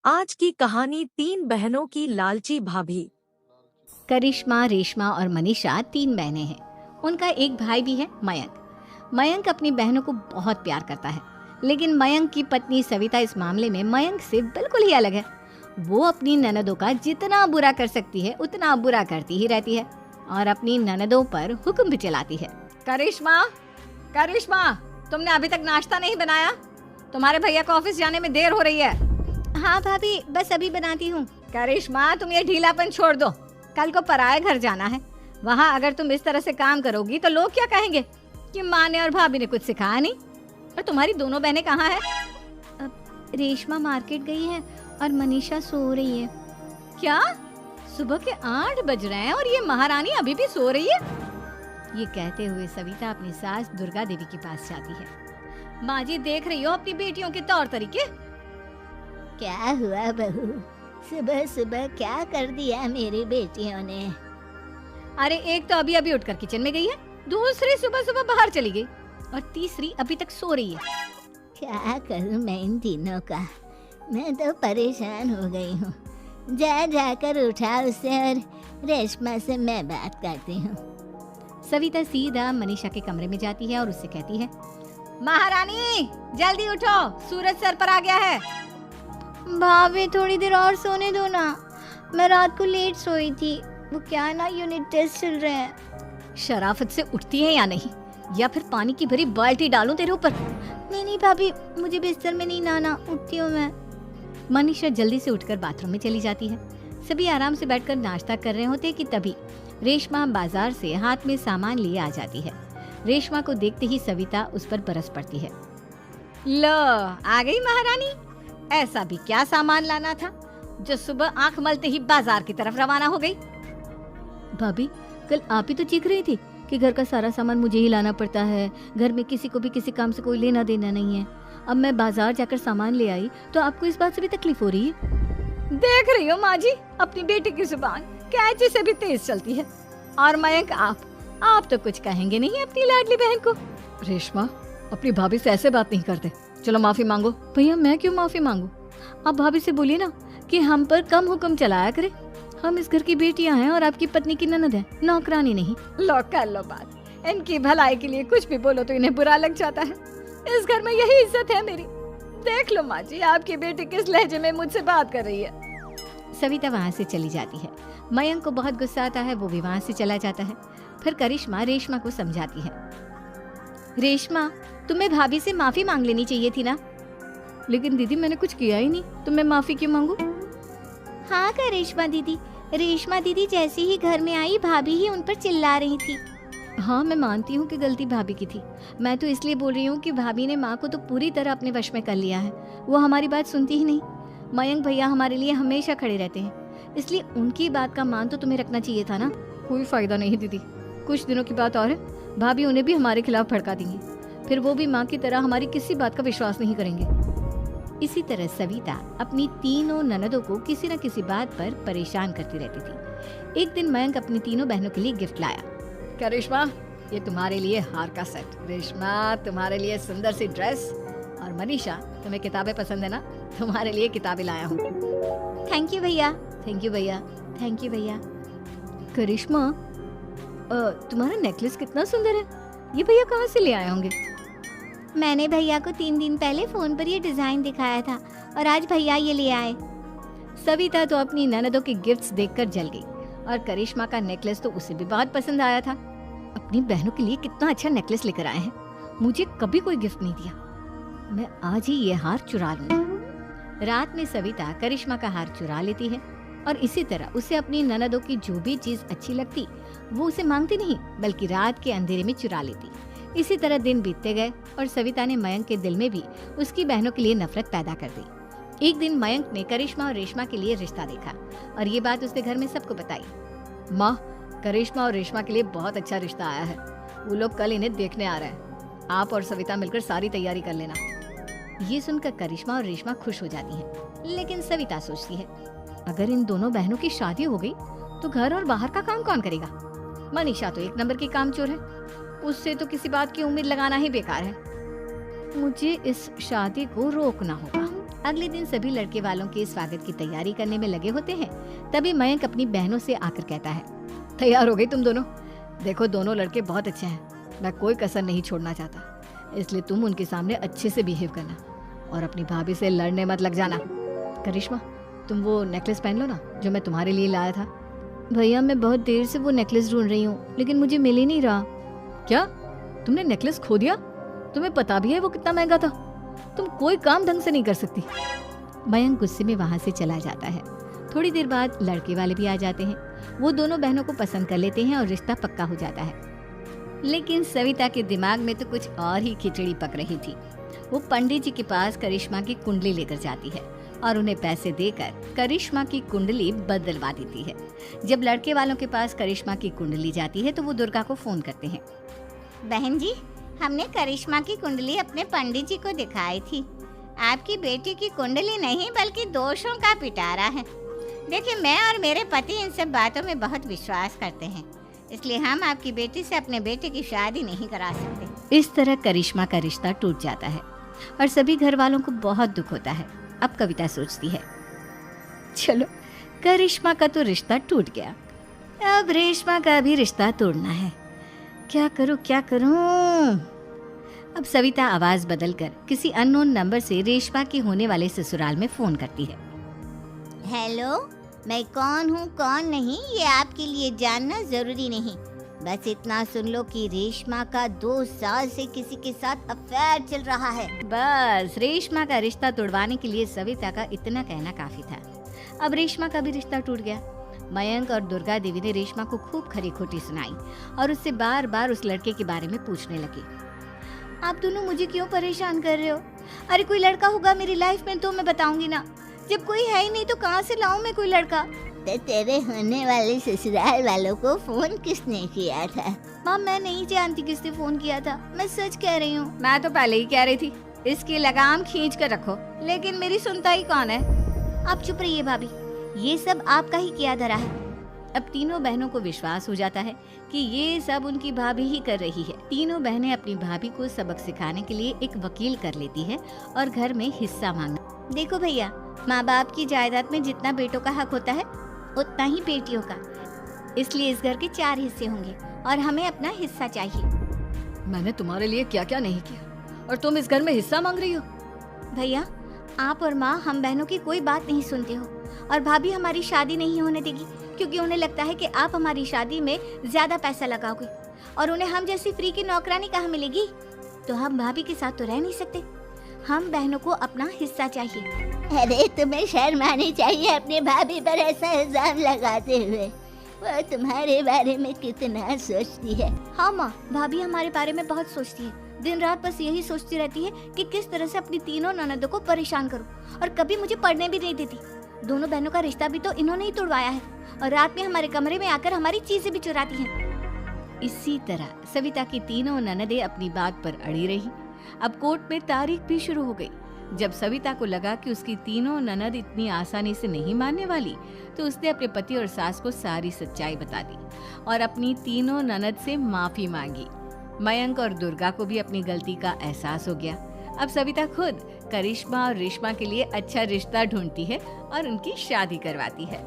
आज की कहानी तीन बहनों की लालची भाभी। करिश्मा, रेशमा और मनीषा तीन बहनें हैं। उनका एक भाई भी है, मयंक। मयंक अपनी बहनों को बहुत प्यार करता है, लेकिन मयंक की पत्नी सविता इस मामले में मयंक से बिल्कुल ही अलग है। वो अपनी ननदों का जितना बुरा कर सकती है उतना बुरा करती ही रहती है और अपनी ननदों पर हुक्म भी चलाती है। करिश्मा, करिश्मा, तुमने अभी तक नाश्ता नहीं बनाया? तुम्हारे भैया को ऑफिस जाने में देर हो रही है। हाँ भाभी, बस अभी बनाती हूँ। करिश्मा, तुम ये ढीलापन छोड़ दो। कल को पराये घर जाना है। वहाँ अगर तुम इस तरह से काम करोगी तो लोग क्या कहेंगे कि माँ ने और भाभी ने कुछ सिखाया नहीं। और तुम्हारी दोनों बहनें कहाँ हैं? रेशमा मार्केट गई है और मनीषा सो रही है। क्या? सुबह के 8 बज रहे हैं और ये महारानी अभी भी सो रही है? ये कहते हुए सविता अपनी सास दुर्गा देवी के पास जाती है। माँ जी, देख रही हो अपनी बेटियों के तौर तरीके? क्या हुआ बहू, सुबह सुबह क्या कर दिया मेरी बेटियों ने? अरे एक तो अभी अभी उठकर किचन में गई है, दूसरी सुबह सुबह बाहर चली गई और तीसरी अभी तक सो रही है। क्या करूं मैं इन तीनों का, मैं तो परेशान हो गई हूँ। जा जाकर उठा उसे और रेशमा से मैं बात करती हूँ। सविता सीधा मनीषा के कमरे में जाती है और उससे कहती है, महारानी जल्दी उठो, सूरज सर पर आ गया है। भाभी थोड़ी देर और सोने दो ना, मैं रात को लेट सोई थी। वो क्या ना, यूनिट टेस्ट चल रहे हैं। शराफत से उठती है या नहीं, या फिर पानी की भरी बाल्टी डालूं तेरे ऊपर? नहीं भाभी, मुझे बिस्तर में नहीं लाना, उठती हूँ मैं। मनीषा जल्दी से उठकर बाथरूम में चली जाती है। सभी आराम से बैठकर नाश्ता कर रहे होते कि तभी रेशमा बाजार से हाथ में सामान लिए आ जाती है। रेशमा को देखते ही सविता उस पर बरस पड़ती है। लो, आ गई महारानी। ऐसा भी क्या सामान लाना था जो सुबह आंख मलते ही बाजार की तरफ रवाना हो गई? भाभी, कल आप ही तो चीख रही थी कि घर का सारा सामान मुझे ही लाना पड़ता है, घर में किसी को भी किसी काम से कोई लेना देना नहीं है। अब मैं बाजार जाकर सामान ले आई तो आपको इस बात से भी तकलीफ हो रही है? देख रही हो माँ जी, अपनी बेटी की जुबान कैंची से भी तेज चलती है। और मयंक, आप तो कुछ कहेंगे नहीं अपनी लाडली बहन को? रेशमा, अपनी भाभी से ऐसे बात नहीं करते। चलो माफी मांगो। भैया, मैं क्यों माफी मांगू? आप भाभी से बोलिए ना कि हम पर कम हुक्म चलाया करे। हम इस घर की बेटियां हैं और आपकी पत्नी की ननद है, नौकरानी नहीं। लो कर लो बात। इनकी भलाई के लिए कुछ भी बोलो तो इन्हें बुरा लग जाता है। इस घर में यही इज्जत है मेरी। देख लो माँ जी, आपकी बेटी किस लहजे में मुझसे बात कर रही है। सविता वहाँ से चली जाती है। मयंक को बहुत गुस्सा आता है, वो भी वहाँ से चला जाता है। फिर करिश्मा रेशमा को समझाती है, रेशमा, तुम्हें भाभी से माफी मांग लेनी चाहिए थी ना। लेकिन दीदी, मैंने कुछ किया ही नहीं, तो मैं माफी क्यों मांगू? हाँ करिश्मा दीदी, रेशमा दीदी जैसे ही घर में आई भाभी ही उन पर चिल्ला रही थी। हाँ, मैं मानती हूँ कि गलती भाभी की थी। मैं तो इसलिए बोल रही हूँ कि भाभी ने माँ को तो पूरी तरह अपने वश में कर लिया है। वो हमारी बात सुनती ही नहीं। मयंक भैया हमारे लिए हमेशा खड़े रहते हैं, इसलिए उनकी बात का मान तो तुम्हें रखना चाहिए था ना। कोई फायदा नहीं दीदी, कुछ दिनों की बात और है, भाभी उन्हें भी हमारे खिलाफ भड़का देंगी। फिर वो भी माँ की तरह हमारी किसी बात का विश्वास नहीं करेंगे। इसी तरह सविता अपनी तीनों ननदों को किसी न किसी बात पर परेशान करती रहती थी। एक दिन मयंक अपनी तीनों बहनों के लिए गिफ्ट लाया। क्या रेशमा, ये तुम्हारे लिए हार का सेट। रेशमा, तुम्हारे लिए सुंदर सी ड्रेस। और मनीषा, तुम्हें किताबें पसंद है ना, तुम्हारे लिए किताबें लाया हूँ। थैंक यू भैया। थैंक यू भैया। थैंक यू भैया। करिश्मा, तुम्हारा नेकलेस कितना सुंदर है, ये भैया कहाँ से ले आए होंगे? मैंने भैया को 3 दिन पहले फोन पर ये डिजाइन दिखाया था और आज भैया ये ले आए। सविता तो अपनी ननदों के गिफ्ट्स देखकर जल गई और करिश्मा का नेकलेस तो उसे भी बहुत पसंद आया था। अपनी बहनों के लिए कितना अच्छा नेकलेस लेकर आए हैं, मुझे कभी कोई गिफ्ट नहीं दिया। मैं आज ही ये हार चुरा लूंगी। रात में सविता करिश्मा का हार चुरा लेती है और इसी तरह उसे अपनी ननदों की जो भी चीज अच्छी लगती वो उसे मांगती नहीं, बल्कि रात के अंधेरे में चुरा लेती। इसी तरह दिन बीतते गए और सविता ने मयंक के दिल में भी उसकी बहनों के लिए नफरत पैदा कर दी। एक दिन मयंक ने करिश्मा और रेशमा के लिए रिश्ता देखा और ये बात उसने घर में सबको बताई। माँ, करिश्मा और रेशमा के लिए बहुत अच्छा रिश्ता आया है, वो लोग कल इन्हें देखने आ रहे हैं। आप और सविता मिलकर सारी तैयारी कर लेना। ये सुनकर करिश्मा और रेशमा खुश हो जाती हैं, लेकिन सविता सोचती है, अगर इन दोनों बहनों की शादी हो गई तो घर और बाहर का काम कौन करेगा? मनीषा तो 1 नंबर की कामचोर है, उससे तो किसी बात की उम्मीद लगाना ही बेकार है। मुझे इस शादी को रोकना होगा। अगले दिन सभी लड़के वालों के स्वागत की तैयारी करने में लगे होते हैं। तभी मयंक अपनी बहनों से आकर कहता है, तैयार हो गई तुम दोनों? देखो दोनों लड़के बहुत अच्छे हैं, मैं कोई कसर नहीं छोड़ना चाहता, इसलिए तुम उनके सामने अच्छे से बिहेव करना और अपनी भाभी से लड़ने मत लग जाना। करिश्मा, तुम वो नेकलेस पहन लो ना जो मैं तुम्हारे लिए लाया था। भैया मैं बहुत देर से वो नेकलेस ढूंढ रही हूँ, लेकिन मुझे मिल ही नहीं रहा। क्या तुमने नेकलेस खो दिया? तुम्हें पता भी है वो कितना महंगा था? तुम कोई काम ढंग से नहीं कर सकती। मयंक गुस्से में वहां से चला जाता है। थोड़ी देर बाद लड़के वाले भी आ जाते हैं। वो दोनों बहनों को पसंद कर लेते हैं और रिश्ता पक्का हो जाता है। लेकिन सविता के दिमाग में तो कुछ और ही खिचड़ी पक रही थी। वो पंडित जी के पास करिश्मा की कुंडली लेकर जाती है और उन्हें पैसे देकर करिश्मा की कुंडली बदलवा देती है। जब लड़के वालों के पास करिश्मा की कुंडली जाती है तो वो दुर्गा को फोन करते हैं। बहन जी, हमने करिश्मा की कुंडली अपने पंडित जी को दिखाई थी। आपकी बेटी की कुंडली नहीं बल्कि दोषों का पिटारा है। देखिए, मैं और मेरे पति इन सब बातों में बहुत विश्वास करते हैं, इसलिए हम आपकी बेटी से अपने बेटे की शादी नहीं करा सकते। इस तरह करिश्मा का रिश्ता टूट जाता है और सभी घर वालों को बहुत दुख होता है। अब कविता सोचती है, चलो करिश्मा का तो रिश्ता टूट गया, अब रेशमा का भी रिश्ता तोड़ना है। क्या करूं क्या करूं? अब सविता आवाज बदलकर किसी अननोन नंबर से रेशमा के होने वाले ससुराल में फोन करती है। हेलो, मैं कौन हूँ कौन नहीं ये आपके लिए जानना जरूरी नहीं, बस इतना सुन लो कि रेशमा का 2 साल से किसी के साथ अफेयर चल रहा है। बस रेशमा का रिश्ता तोड़वाने के लिए सविता का इतना कहना काफी था। अब रेशमा का भी रिश्ता टूट गया। मयंक और दुर्गा देवी ने रेशमा को खूब खरी खोटी सुनाई और उससे बार बार उस लड़के के बारे में पूछने लगी। आप दोनों मुझे क्यों परेशान कर रहे हो? अरे कोई लड़का होगा मेरी लाइफ में तो मैं बताऊंगी ना, जब कोई है ही नहीं तो कहाँ से लाऊं मैं कोई लड़का? तो तेरे होने वाले ससुराल वालों को फोन किसने किया था? माँ, मैं नहीं जानती किसने फोन किया था, मैं सच कह रही हूँ। मैं तो पहले ही कह रही थी इसकी लगाम खींच कर रखो, लेकिन मेरी सुनता ही कौन है। आप चुप रहिए भाभी, ये सब आपका ही किया धरा है। अब तीनों बहनों को विश्वास हो जाता है कि ये सब उनकी भाभी ही कर रही है। तीनों बहनें अपनी भाभी को सबक सिखाने के लिए एक वकील कर लेती है और घर में हिस्सा मांगना। देखो भैया, माँ बाप की जायदाद में जितना बेटों का हक होता है उतना ही बेटियों का, इसलिए इस घर के 4 हिस्से होंगे और हमें अपना हिस्सा चाहिए। मैंने तुम्हारे लिए क्या क्या नहीं किया और तुम इस घर में हिस्सा मांग रही हो? भैया, आप और माँ हम बहनों की कोई बात नहीं सुनते हो और भाभी हमारी शादी नहीं होने देगी क्योंकि उन्हें लगता है कि आप हमारी शादी में ज्यादा पैसा लगाओगे और उन्हें हम जैसी फ्री की नौकरानी कहाँ मिलेगी। तो हम भाभी के साथ तो रह नहीं सकते, हम बहनों को अपना हिस्सा चाहिए। अरे तुम्हें शर्म आनी चाहिए अपने भाभी पर ऐसा इल्जाम लगाते हुए। वो तुम्हारे बारे में कितना सोचती है। हाँ माँ, भाभी हमारे बारे में बहुत सोचती है, दिन रात बस यही सोचती रहती है कि किस तरह से अपनी तीनों ननदों को परेशान करूं और कभी मुझे पढ़ने भी नहीं देती। दोनों बहनों का रिश्ता भी तो इन्होंने ही तोड़वाया है और रात में हमारे कमरे में आकर हमारी चीजें भी चुराती हैं। इसी तरह सविता की तीनों ननदें अपनी बात पर अड़ी रही। अब कोर्ट में तारीख भी शुरू हो गई। जब सविता को लगा कि उसकी तीनों ननद इतनी आसानी से नहीं मानने वाली, तो उसने अपने पति और सास को सारी सच्चाई बता दी और अपनी तीनों ननद से माफी मांगी। मयंक और दुर्गा को भी अपनी गलती का एहसास हो गया। अब सविता खुद करिश्मा और रेशमा के लिए अच्छा रिश्ता ढूंढती है और उनकी शादी करवाती है।